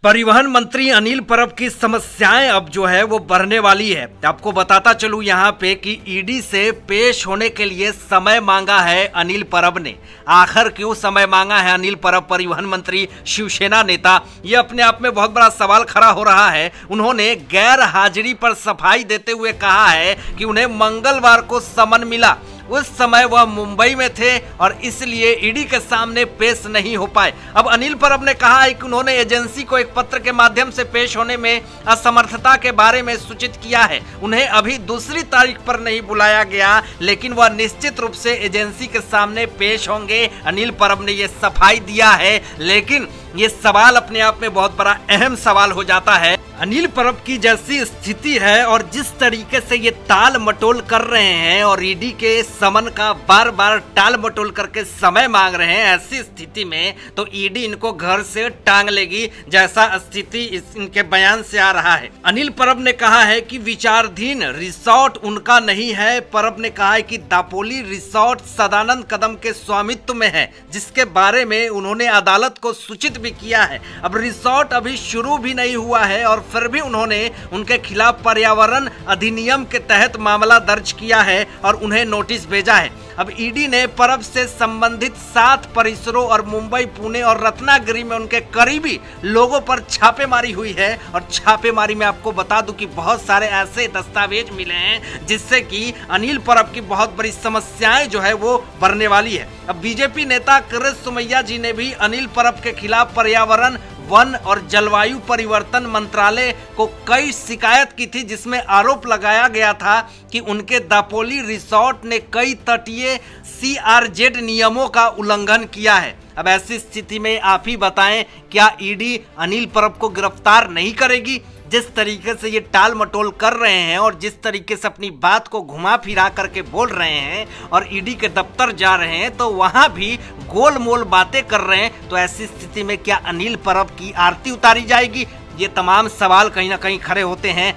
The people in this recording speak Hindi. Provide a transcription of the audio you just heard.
परिवहन मंत्री अनिल परब की समस्याएं अब जो है वो बढ़ने वाली है। आपको बताता चलूं यहाँ पे कि ईडी से पेश होने के लिए समय मांगा है अनिल परब ने। आखिर क्यों समय मांगा है अनिल परब, परिवहन मंत्री, शिवसेना नेता? ये अपने आप में बहुत बड़ा सवाल खड़ा हो रहा है। उन्होंने गैर हाजिरी पर सफाई देते हुए कहा है कि उन्हें मंगलवार को समन मिला, उस समय वह मुंबई में थे और इसलिए ईडी के सामने पेश नहीं हो पाए। अब अनिल परब ने कहा है कि उन्होंने एजेंसी को एक पत्र के माध्यम से पेश होने में असमर्थता के बारे में सूचित किया है। उन्हें अभी दूसरी तारीख पर नहीं बुलाया गया, लेकिन वह निश्चित रूप से एजेंसी के सामने पेश होंगे। अनिल परब ने यह सफाई दिया है, लेकिन ये सवाल अपने आप में बहुत बड़ा अहम सवाल हो जाता है। अनिल परब की जैसी स्थिति है और जिस तरीके से ये टाल मटोल कर रहे हैं और ईडी के समन का बार बार टाल मटोल करके समय मांग रहे हैं, ऐसी स्थिति में तो ईडी इनको घर से टांग लेगी, जैसा स्थिति इनके बयान से आ रहा है। अनिल परब ने कहा है कि विचाराधीन रिसोर्ट उनका नहीं है। परब ने कहा है कि दापोली रिसोर्ट सदानंद कदम के स्वामित्व में है, जिसके बारे में उन्होंने अदालत को सूचित भी किया है। अब रिसोर्ट अभी शुरू भी नहीं हुआ है और फिर भी उन्होंने उनके खिलाफ पर्यावरण अधिनियम के तहत मामला दर्ज किया है और उन्हें नोटिस भेजा है। अब ईडी ने परब से संबंधित 7 परिसरों और मुंबई, पुणे और रत्नागिरी में उनके करीबी लोगों पर छापेमारी हुई है और छापेमारी में आपको बता दूं कि बहुत सारे ऐसे दस्तावेज मिले हैं जिससे कि अनिल परब की बहुत बड़ी समस्याएं जो है वो बढ़ने वाली है। अब बीजेपी नेता कृष्ण सुमैया जी ने भी अनिल परब के खिलाफ पर्यावरण, वन और जलवायु परिवर्तन मंत्रालय को कई शिकायत की थी, जिसमें आरोप लगाया गया था कि उनके दापोली रिसोर्ट ने कई तटीय CRZ नियमों का उल्लंघन किया है। अब ऐसी स्थिति में आप ही बताएं, क्या ईडी अनिल परब को गिरफ्तार नहीं करेगी? जिस तरीके से ये टाल मटोल कर रहे हैं और जिस तरीके से अपनी बात को घुमा फिरा करके बोल रहे हैं और ईडी के दफ्तर जा रहे हैं तो वहां भी गोल मोल बातें कर रहे हैं, तो ऐसी स्थिति में क्या अनिल परब की आरती उतारी जाएगी? ये तमाम सवाल कहीं ना कहीं खड़े होते हैं।